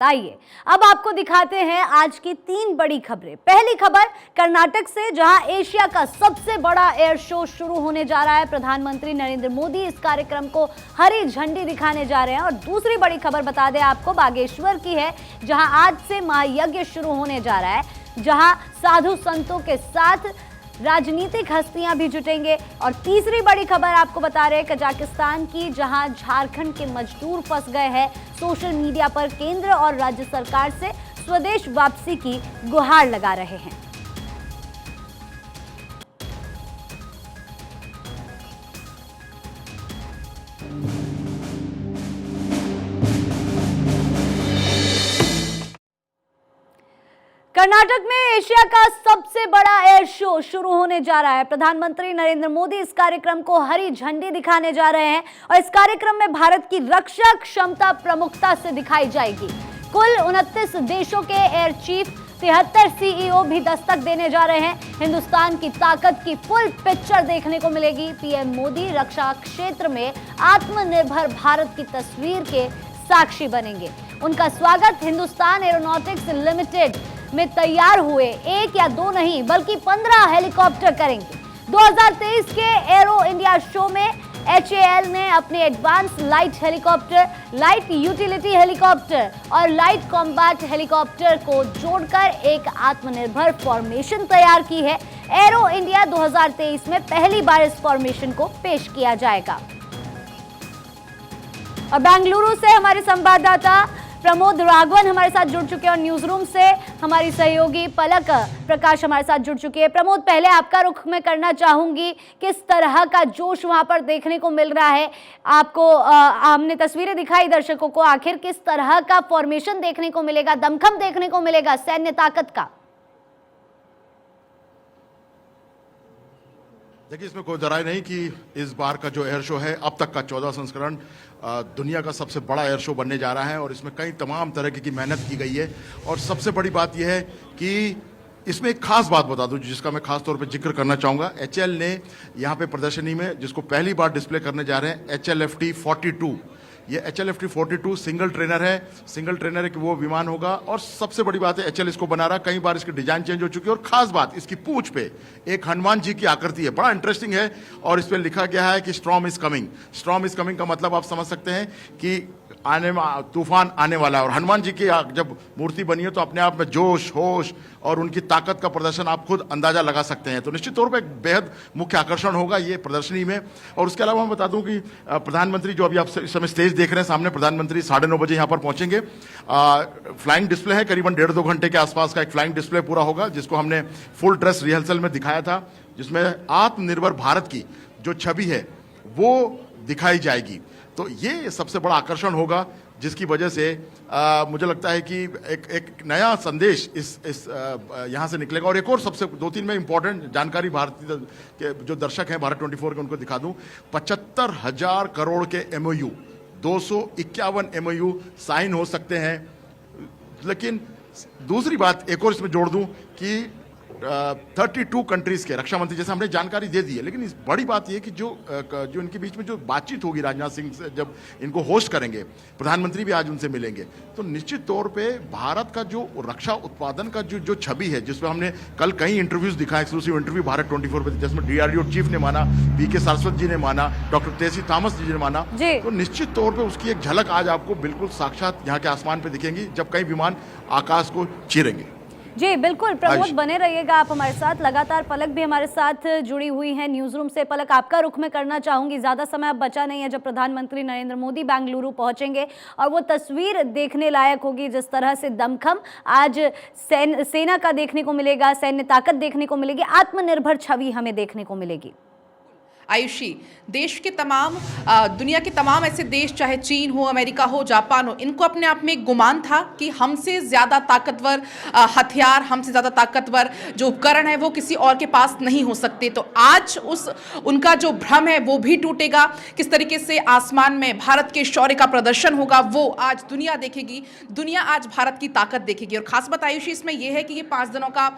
आइए अब आपको दिखाते हैं आज की 3 बड़ी खबरें। पहली खबर कर्नाटक से, जहां एशिया का सबसे बड़ा एयर शो शुरू होने जा रहा है। प्रधानमंत्री नरेंद्र मोदी इस कार्यक्रम को हरी झंडी दिखाने जा रहे हैं। और दूसरी बड़ी खबर बता दें आपको, बागेश्वर की है, जहां आज से महायज्ञ शुरू होने जा रहा है, जहां साधु संतों के साथ राजनीतिक हस्तियां भी जुटेंगे। और तीसरी बड़ी खबर आपको बता रहे हैं कजाकिस्तान की, जहां झारखंड के मजदूर फंस गए हैं। सोशल मीडिया पर केंद्र और राज्य सरकार से स्वदेश वापसी की गुहार लगा रहे हैं। कर्नाटक में एशिया का सबसे बड़ा एयर शो शुरू होने जा रहा है। प्रधानमंत्री नरेंद्र मोदी इस कार्यक्रम को हरी झंडी दिखाने जा रहे हैं और इस कार्यक्रम में भारत की रक्षा क्षमता प्रमुखता से दिखाई जाएगी। कुल 29 देशों के एयर चीफ, 73 सीईओ भी दस्तक देने जा रहे हैं। हिंदुस्तान की ताकत की फुल पिक्चर देखने को मिलेगी। पीएम मोदी रक्षा क्षेत्र में आत्मनिर्भर भारत की तस्वीर के साक्षी बनेंगे। उनका स्वागत हिंदुस्तान एरोनॉटिक्स लिमिटेड में तैयार हुए 1 या 2 नहीं बल्कि 15 हेलीकॉप्टर करेंगे। 2023 के एरो इंडिया शो में HAL ने अपने advance light helicopter, light utility helicopter और लाइट कॉम्बैट हेलीकॉप्टर को जोड़कर एक आत्मनिर्भर फॉर्मेशन तैयार की है। एरो इंडिया 2023 में पहली बार इस फॉर्मेशन को पेश किया जाएगा। और बेंगलुरु से हमारे संवाददाता प्रमोद राघवन हमारे साथ जुड़ चुके हैं और न्यूज रूम से हमारी सहयोगी पलक प्रकाश हमारे साथ जुड़ चुकी है। प्रमोद, पहले आपका रुख मैं करना चाहूंगी, किस तरह का जोश वहां पर देखने को मिल रहा है आपको? हमने तस्वीरें दिखाई दर्शकों को, आखिर किस तरह का फॉर्मेशन देखने को मिलेगा, दमखम देखने को मिलेगा सैन्य ताकत का? देखिए, इसमें कोई दरार नहीं कि इस बार का जो एयर शो है, अब तक का 14 संस्करण दुनिया का सबसे बड़ा एयर शो बनने जा रहा है और इसमें कई तमाम तरह की मेहनत की गई है। और सबसे बड़ी बात यह है कि इसमें एक खास बात बता दूं जिसका मैं खास तौर पे जिक्र करना चाहूँगा। HAL ने यहाँ पे प्रदर्शनी में जिसको पहली बार डिस्प्ले करने जा रहे हैं, HLFT-42, ये HLFT-42 सिंगल ट्रेनर है। सिंगल ट्रेनर एक वो विमान होगा और सबसे बड़ी बात है HAL इसको बना रहा, कई बार इसकी डिजाइन चेंज हो चुकी है। और खास बात, इसकी पूंछ पे एक हनुमान जी की आकृति है, बड़ा इंटरेस्टिंग है। और इस पे लिखा गया है कि storm is coming. Storm is coming का मतलब आप समझ सकते हैं कि तूफान आने वाला है। और हनुमान जी की जब मूर्ति बनी है तो अपने आप में जोश, होश और उनकी ताकत का प्रदर्शन आप खुद अंदाजा लगा सकते हैं। तो निश्चित तौर पर एक बेहद मुख्य आकर्षण होगा ये प्रदर्शनी में। और उसके अलावा मैं बता दूं कि प्रधानमंत्री, जो अभी आप इस समय स्टेज देख रहे हैं सामने, प्रधानमंत्री 9:30 बजे यहाँ पर पहुंचेंगे। फ्लाइंग डिस्प्ले है, करीबन 1.5-2 घंटे के आसपास का एक फ्लाइंग डिस्प्ले पूरा होगा, जिसको हमने फुल ड्रेस रिहर्सल में दिखाया था, जिसमें आत्मनिर्भर भारत की जो छवि है वो दिखाई जाएगी। तो ये सबसे बड़ा आकर्षण होगा, जिसकी वजह से मुझे लगता है कि एक नया संदेश इस यहाँ से निकलेगा। और एक और सबसे 2-3 में इंपॉर्टेंट जानकारी भारतीय के जो दर्शक हैं भारत 24 के, उनको दिखा दूं। 75,000 करोड़ के MOU, 251 MOU साइन हो सकते हैं। लेकिन दूसरी बात एक और इसमें जोड़ दूं कि 32 कंट्रीज के रक्षा मंत्री, जैसे हमने जानकारी दे दी है, लेकिन इस बड़ी बात यह कि जो इनके बीच में जो बातचीत होगी राजनाथ सिंह से, जब इनको होस्ट करेंगे, प्रधानमंत्री भी आज उनसे मिलेंगे, तो निश्चित तौर पे भारत का जो रक्षा उत्पादन का जो छवि है, जिसमें हमने कल कई इंटरव्यूज दिखाए, एक्सक्लूसिव इंटरव्यू भारत 24 पे, जिसमें DRDO चीफ ने माना, PK सारस्वत जी ने माना, डॉक्टर तेसी थॉमस जी ने माना, तो निश्चित तौर पर उसकी एक झलक आज आपको बिल्कुल साक्षात यहाँ के आसमान पर दिखेंगी, जब कई विमान आकाश को चीरेंगे। जी बिल्कुल प्रमोद, बने रहिएगा आप हमारे साथ लगातार। पलक भी हमारे साथ जुड़ी हुई है न्यूज रूम से। पलक, आपका रुख में करना चाहूंगी, ज्यादा समय अब बचा नहीं है जब प्रधानमंत्री नरेंद्र मोदी बेंगलुरु पहुंचेंगे और वो तस्वीर देखने लायक होगी, जिस तरह से दमखम आज सेना का देखने को मिलेगा, सैन्य ताकत देखने को मिलेगी, आत्मनिर्भर छवि हमें देखने को मिलेगी। आयुषी, देश के तमाम दुनिया के तमाम ऐसे देश, चाहे चीन हो, अमेरिका हो, जापान हो, इनको अपने आप में एक गुमान था कि हमसे ज़्यादा ताकतवर हथियार, हमसे ज़्यादा ताकतवर जो उपकरण है वो किसी और के पास नहीं हो सकते। तो आज उनका जो भ्रम है वो भी टूटेगा। किस तरीके से आसमान में भारत के शौर्य का प्रदर्शन होगा वो आज दुनिया देखेगी। दुनिया आज भारत की ताकत देखेगी। और खास बात आयुषी इसमें यह है कि ये 5 दिनों का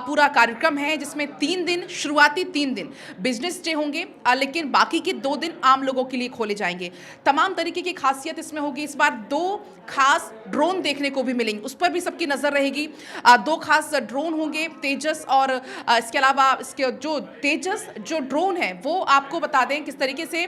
पूरा कार्यक्रम है, जिसमें 3 दिन, शुरुआती 3 दिन बिजनेस डे होंगे। लेकिन बाकी के 2 दिन आम लोगों के लिए खोले जाएंगे। तमाम तरीके की खासियत इसमें होगी। इस बार 2 खास ड्रोन देखने को भी मिलेंगे, उस पर भी सबकी नजर रहेगी। 2 खास ड्रोन होंगे, तेजस, और इसके अलावा इसके जो तेजस जो ड्रोन है वो आपको बता दें किस तरीके से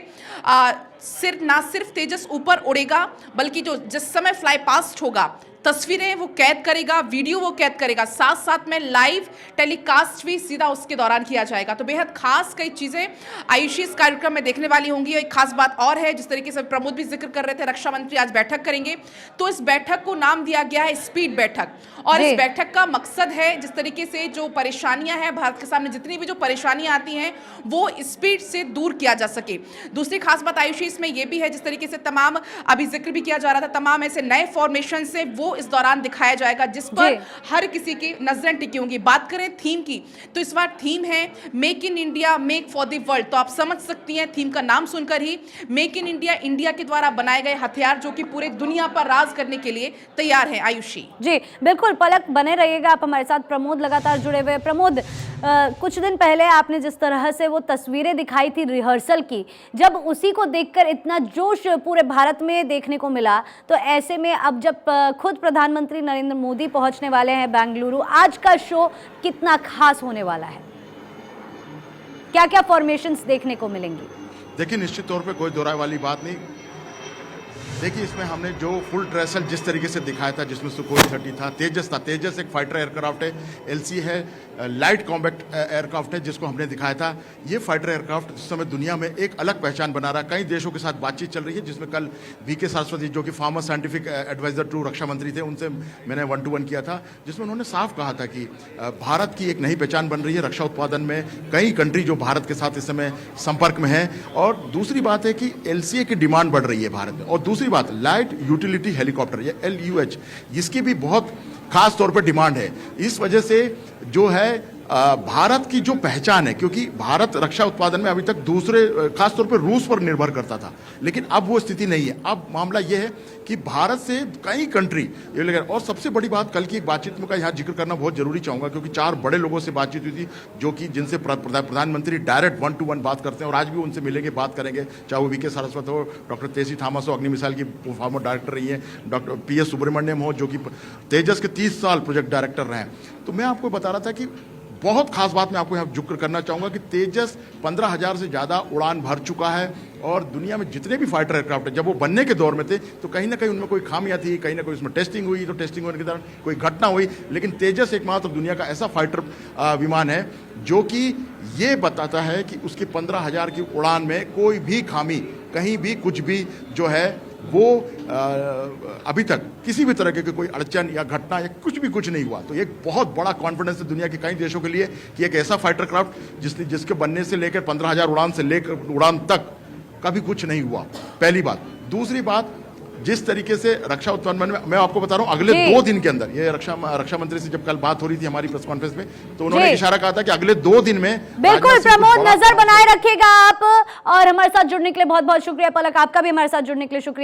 सिर्फ ना सिर्फ तेजस ऊपर उड़ेगा, बल्कि जो जिस समय फ्लाई पास्ट होगा तस्वीरें वो कैद करेगा, वीडियो वो कैद करेगा, साथ साथ में लाइव टेलीकास्ट भी सीधा उसके दौरान किया जाएगा। तो बेहद खास कई चीजें आयुषी इस कार्यक्रम में देखने वाली होंगी। और एक खास बात और है, जिस तरीके से प्रमोद भी जिक्र कर रहे थे, रक्षा मंत्री आज बैठक करेंगे, तो इस बैठक को नाम दिया गया है स्पीड बैठक। और इस बैठक का मकसद है जिस तरीके से जो परेशानियां हैं भारत के सामने, जितनी भी जो परेशानियां आती हैं वो स्पीड से दूर किया जा सके। दूसरी खास बात आयुषी इसमें यह भी है, जिस तरीके से तमाम अभी जिक्र भी किया जा रहा था, तमाम ऐसे नए फॉर्मेशन से वो इस दौरान दिखाया जाएगा जिस पर हर किसी की नजरें टिकी होंगी। बात करें थीम की, तो इस बार थीम है make in India make for the world. तो आप समझ सकती हैं थीम का नाम सुनकर ही, मेक इन इंडिया, इंडिया के द्वारा बनाए गए हथियार जो कि पूरे दुनिया पर राज करने के लिए तैयार है। आयुषी जी बिल्कुल, पलक बने रहिएगा आप हमारे साथ। प्रमोद लगातार जुड़े हुए। प्रमोद, कुछ दिन पहले आपने जिस तरह से वो तस्वीरें दिखाई थी रिहर्सल की, जब उसी को देखकर इतना जोश पूरे भारत में देखने को मिला, तो ऐसे में अब जब खुद प्रधानमंत्री नरेंद्र मोदी पहुंचने वाले हैं बेंगलुरु, आज का शो कितना खास होने वाला है? क्या क्या फॉर्मेशंस देखने को मिलेंगी? देखिए, निश्चित तौर पे कोई दोहराए वाली बात नहीं। देखिए, इसमें हमने जो फुल ड्रेसल जिस तरीके से दिखाया था, जिसमें सुखोई 30 था, तेजस एक फाइटर एयरक्राफ्ट है, एलसी है, लाइट कॉम्बैक्ट एयरक्राफ्ट है, जिसको हमने दिखाया था। ये फाइटर एयरक्राफ्ट इस समय दुनिया में एक अलग पहचान बना रहा है। कई देशों के साथ बातचीत चल रही है, जिसमें कल वीके सरस्वती, जो कि फॉर्मर साइंटिफिक एडवाइजर टू रक्षा मंत्री थे, उनसे मैंने 1-to-1 किया था, जिसमें उन्होंने साफ कहा था कि भारत की एक नई पहचान बन रही है रक्षा उत्पादन में। कई कंट्री जो भारत के साथ इस समय संपर्क में है। और दूसरी बात है कि एलसीए की डिमांड बढ़ रही है भारत में। और दूसरी बात, लाइट यूटिलिटी हेलीकॉप्टर, ये LUH, इसकी भी बहुत खास तौर पर डिमांड है। इस वजह से जो है भारत की जो पहचान है, क्योंकि भारत रक्षा उत्पादन में अभी तक दूसरे खास तौर पर रूस पर निर्भर करता था, लेकिन अब वो स्थिति नहीं है। अब मामला ये है कि भारत से कई कंट्री, और सबसे बड़ी बात, कल की एक बातचीत में का यहाँ जिक्र करना बहुत जरूरी चाहूंगा, क्योंकि 4 बड़े लोगों से बातचीत हुई थी, जो कि जिनसे प्रधानमंत्री डायरेक्ट 1-to-1 बात करते हैं, और आज भी उनसे मिलेंगे, बात करेंगे, चाहे वो वीके सारस्वत हो, डॉक्टर तेसी थॉमस हो, अग्नि मिसाइल की फॉर्मर डायरेक्टर रही है, डॉक्टर PS सुब्रमण्यम हो, जो कि तेजस के 30 साल प्रोजेक्ट डायरेक्टर रहे हैं। तो मैं आपको बता रहा था कि बहुत खास बात मैं आपको यहाँ जिक्र करना चाहूंगा कि तेजस 15,000 से ज़्यादा उड़ान भर चुका है। और दुनिया में जितने भी फाइटर एयरक्राफ्ट है, जब वो बनने के दौर में थे, तो कहीं ना कहीं उनमें कोई खामियां थी, कहीं ना कहीं उसमें टेस्टिंग हुई, तो टेस्टिंग होने के दौरान कोई घटना हुई। लेकिन तेजस एकमात्र दुनिया का ऐसा फाइटर विमान है जो कि ये बताता है कि उसकी 15,000 की उड़ान में कोई भी खामी, कहीं भी कुछ भी जो है वो अभी तक किसी भी तरह के कोई अड़चन या घटना या कुछ नहीं हुआ। तो एक बहुत बड़ा कॉन्फिडेंस है दुनिया के कई देशों के लिए कि एक ऐसा फाइटर क्राफ्ट जिसके बनने से लेकर 15,000 उड़ान से लेकर उड़ान तक कभी कुछ नहीं हुआ, पहली बात। दूसरी बात, जिस तरीके से रक्षा उत्पादन में, मैं आपको बता रहा हूं, अगले 2 दिन के अंदर, ये रक्षा मंत्री से जब कल बात हो रही थी हमारी प्रेस कॉन्फ्रेंस में, तो उन्होंने इशारा कहा था कि अगले 2 दिन में। बिल्कुल प्रमोद, नजर बनाए रखिएगा आप। और हमारे साथ जुड़ने के लिए बहुत बहुत शुक्रिया। पलक, आपका भी हमारे साथ जुड़ने के लिए शुक्रिया।